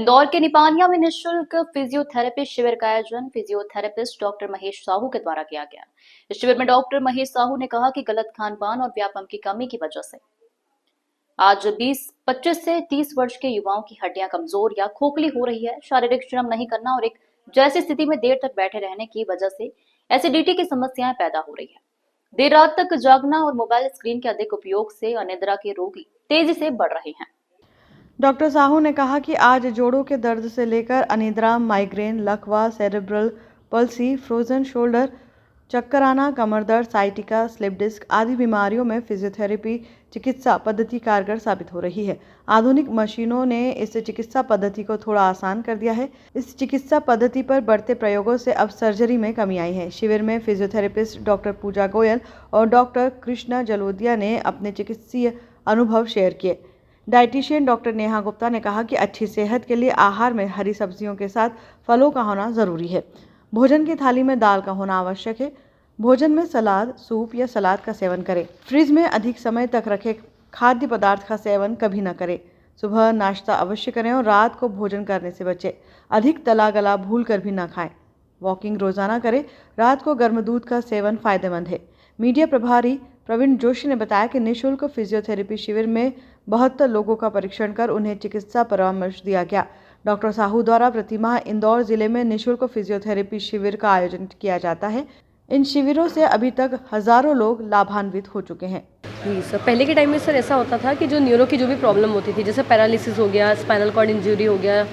इंदौर के निपानिया में निःशुल्क फिजियोथेरेपी शिविर का आयोजन फिजियोथेरेपिस्ट डॉक्टर महेश साहू के द्वारा किया गया। इस शिविर में डॉक्टर महेश साहू ने कहा कि गलत खान पान और व्यायाम की कमी की वजह से आज 25 से 30 वर्ष के युवाओं की हड्डियां कमजोर या खोखली हो रही है। शारीरिक श्रम नहीं करना और एक जैसी स्थिति में देर तक बैठे रहने की वजह से एसिडिटी की समस्याएं पैदा हो रही है। देर रात तक जागना और मोबाइल स्क्रीन के अधिक उपयोग से अनिद्रा के रोगी तेजी से बढ़ रहे हैं। डॉक्टर साहू ने कहा कि आज जोड़ों के दर्द से लेकर अनिद्रा, माइग्रेन, लकवा, सेरेब्रल पल्सी, फ्रोजन शोल्डर, चक्कर आना, कमर दर्द, साइटिका, स्लिप डिस्क आदि बीमारियों में फिजियोथेरेपी चिकित्सा पद्धति कारगर साबित हो रही है। आधुनिक मशीनों ने इस चिकित्सा पद्धति को थोड़ा आसान कर दिया है। इस चिकित्सा पद्धति पर बढ़ते प्रयोगों से अब सर्जरी में कमी आई है। शिविर में फिजियोथेरेपिस्ट डॉक्टर पूजा गोयल और डॉक्टर कृष्णा जलोदिया ने अपने चिकित्सीय अनुभव शेयर किए। डाइटिशियन डॉक्टर नेहा गुप्ता ने कहा कि अच्छी सेहत के लिए आहार में हरी सब्जियों के साथ फलों का होना ज़रूरी है। भोजन की थाली में दाल का होना आवश्यक है। भोजन में सलाद, सूप या सलाद का सेवन करें। फ्रिज में अधिक समय तक रखे खाद्य पदार्थ का सेवन कभी न करें। सुबह नाश्ता अवश्य करें और रात को भोजन करने से बचें। अधिक तला गला भूल कर भी न खाएं। वॉकिंग रोजाना करें। रात को गर्म दूध का सेवन फायदेमंद है। मीडिया प्रभारी प्रवीण जोशी ने बताया कि निःशुल्क फिजियोथेरेपी शिविर में 72 लोगों का परीक्षण कर उन्हें चिकित्सा परामर्श दिया गया। डॉक्टर साहू द्वारा प्रतिमाह इंदौर जिले में निःशुल्क फिजियोथेरेपी शिविर का आयोजन किया जाता है। इन शिविरों से अभी तक हजारों लोग लाभान्वित हो चुके हैं। जी सर, पहले के टाइम में सर ऐसा होता था कि जो न्यूरो की जो भी प्रॉब्लम होती थी, जैसे पैरालिसिस हो गया, स्पाइनल कॉर्ड इंजरी हो गया,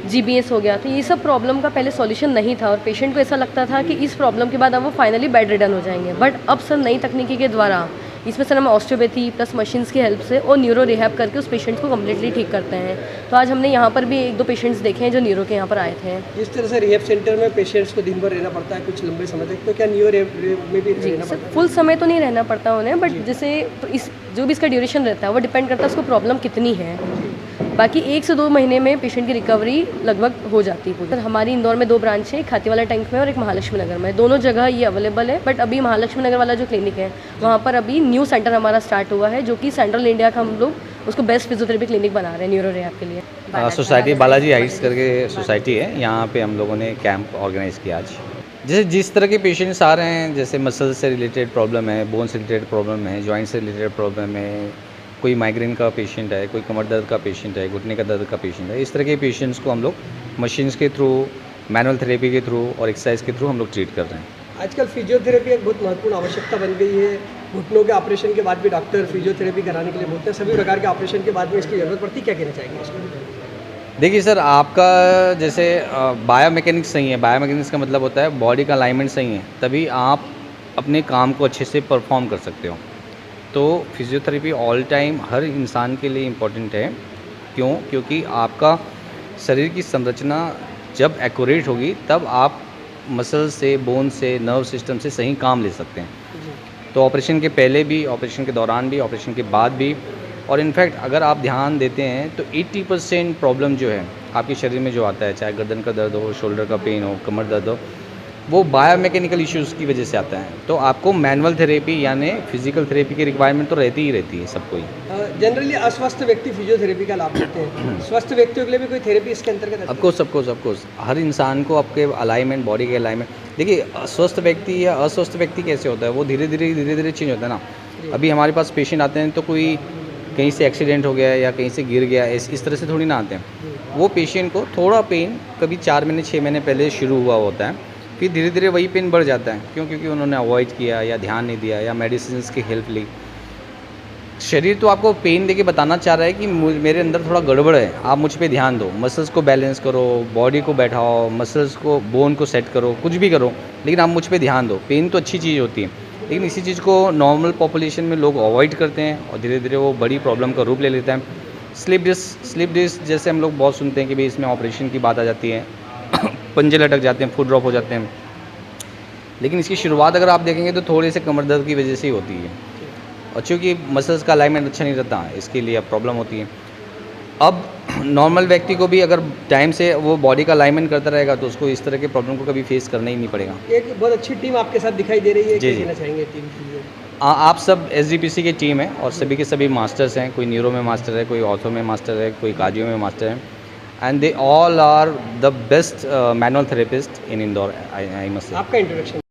जीबीएस हो गया, तो ये सब प्रॉब्लम का पहले सॉल्यूशन नहीं था और पेशेंट को ऐसा लगता था कि इस प्रॉब्लम के बाद अब वो फाइनली बेड रिडन हो जाएंगे। बट अब सर नई तकनीकी के द्वारा इसमें सर हम ऑस्टियोपैथी प्लस मशीन्स की हेल्प से और न्यूरो रिहैब करके उस पेशेंट को कम्प्लीटली ठीक करते हैं। तो आज हमने यहाँ पर भी 1-2 पेशेंट्स देखे हैं जो न्यूरो के यहाँ पर आए थे। जिस तरह से रिहैब सेंटर में पेशेंट्स को दिन भर रहना पड़ता है कुछ लंबे समय तक, तो क्या न्यूरो रिहैब में भी रहना पड़ता है? फुल समय तो नहीं रहना पड़ता उन्हें, बट जैसे इस जो भी इसका ड्यूरेशन रहता है वो डिपेंड करता है उसको प्रॉब्लम कितनी है। बाकी 1 से 2 महीने में पेशेंट की रिकवरी लगभग हो जाती है पूरी। हमारी इंदौर में 2 ब्रांच है, एक खातीवाला टैंक में और एक महालक्ष्मी नगर में। दोनों जगह ये अवेलेबल है, बट अभी महालक्ष्मी नगर वाला जो क्लिनिक है वहाँ पर अभी न्यू सेंटर हमारा स्टार्ट हुआ है, जो कि सेंट्रल इंडिया का हम लोग उसको बेस्ट फिजियोथेरेपी क्लिनिक बना रहे हैं न्यूरो रिहैब के लिए। सोसाइटी बालाजी हाइट्स करके सोसाइटी है, यहाँ पे हम लोगों ने कैंप ऑर्गेनाइज़ किया आज। जैसे जिस तरह के पेशेंट्स आ रहे हैं, जैसे मसल से रिलेटेड प्रॉब्लम है, बोन से रिलेटेड प्रॉब्लम है, जॉइंट से रिलेटेड प्रॉब्लम है, कोई माइग्रेन का पेशेंट है, कोई कमर दर्द का पेशेंट है, घुटने का दर्द का पेशेंट है, इस तरह के पेशेंट्स को हम लोग मशीन्स के थ्रू, मैनुअल थेरेपी के थ्रू और एक्सरसाइज के थ्रू हम लोग ट्रीट कर रहे हैं। आजकल फिजियोथेरेपी एक बहुत महत्वपूर्ण आवश्यकता बन गई है। घुटनों के ऑपरेशन के बाद भी डॉक्टर फिजियोथेरेपी कराने के लिए बोलते हैं। सभी प्रकार के ऑपरेशन के बाद में इसकी ज़रूरत पड़ती, क्या कहना चाहेंगे इसमें? देखिए सर, आपका जैसे बायोमैकेनिक्स सही है। बायोमैकेनिक्स का मतलब होता है बॉडी का अलाइनमेंट सही है, तभी आप अपने काम को अच्छे से परफॉर्म कर सकते हो। तो फिजियोथेरेपी ऑल टाइम हर इंसान के लिए इम्पॉर्टेंट है। क्यों? क्योंकि आपका शरीर की संरचना जब एक्यूरेट होगी तब आप मसल से, बोन से, नर्व सिस्टम से सही काम ले सकते हैं। तो ऑपरेशन के पहले भी, ऑपरेशन के दौरान भी, ऑपरेशन के बाद भी, और इनफैक्ट अगर आप ध्यान देते हैं तो 80% प्रॉब्लम जो है आपके शरीर में जो आता है, चाहे गर्दन का दर्द हो, शोल्डर का पेन हो, कमर दर्द हो, वो बायोमैकेनिकल इश्यूज़ की वजह से आता है। तो आपको मैनुअल थेरेपी यानी फिजिकल थेरेपी की रिक्वायरमेंट तो रहती ही रहती है सबको ही। जनरली अस्वस्थ व्यक्ति फिजियोथेरेपी का लाभ लेते हैं, स्वस्थ व्यक्तियों के लिए भी कोई थेरेपी इसके अंतर्गत है? ऑफकोर्स हर इंसान को आपके अलाइनमेंट, बॉडी के अलाइनमेंट, देखिए स्वस्थ व्यक्ति या अस्वस्थ व्यक्ति कैसे होता है, वो धीरे धीरे चेंज होता है ना। अभी हमारे पास पेशेंट आते हैं तो कोई कहीं से एक्सीडेंट हो गया या कहीं से गिर गया, इस तरह से थोड़ी ना आते हैं। वो पेशेंट को थोड़ा पेन कभी 4 महीने 6 महीने पहले शुरू हुआ होता है, फिर धीरे धीरे वही पेन बढ़ जाता है। क्यों? क्योंकि उन्होंने अवॉइड किया या ध्यान नहीं दिया या मेडिसिन की हेल्प ली। शरीर तो आपको पेन देके बताना चाह रहा है कि मेरे अंदर थोड़ा गड़बड़ है, आप मुझ पे ध्यान दो, मसल्स को बैलेंस करो, बॉडी को बैठाओ, मसल्स को, बोन को सेट करो, कुछ भी करो, लेकिन आप मुझ पे ध्यान दो। पेन तो अच्छी चीज़ होती है, लेकिन इसी चीज़ को नॉर्मल पॉपुलेशन में लोग अवॉइड करते हैं और धीरे धीरे वो बड़ी प्रॉब्लम का रूप ले लेता है। स्लिप डिस्क जैसे हम लोग बहुत सुनते हैं कि भाई इसमें ऑपरेशन की बात आ जाती है, पंजे लटक जाते हैं, फुट ड्रॉप हो जाते हैं, लेकिन इसकी शुरुआत अगर आप देखेंगे तो थोड़े से कमर दर्द की वजह से ही होती है। और चूँकि मसल्स का अलाइनमेंट अच्छा नहीं रहता, इसके लिए अब प्रॉब्लम होती है। अब नॉर्मल व्यक्ति को भी अगर टाइम से वो बॉडी का अलाइनमेंट करता रहेगा तो उसको इस तरह के प्रॉब्लम को कभी फेस करना ही नहीं पड़ेगा। एक बहुत अच्छी टीम आपके साथ दिखाई दे रही है, जी, क्या कहना चाहेंगे टीम के लिए? आप सब SGPC की टीम है और सभी के सभी मास्टर्स हैं। कोई न्यूरो में मास्टर है, कोई ऑर्थो में मास्टर है, कोई कार्डियो में मास्टर है। and they all are the best manual therapist in Indore, I must say. आपका इंट्रोडक्शन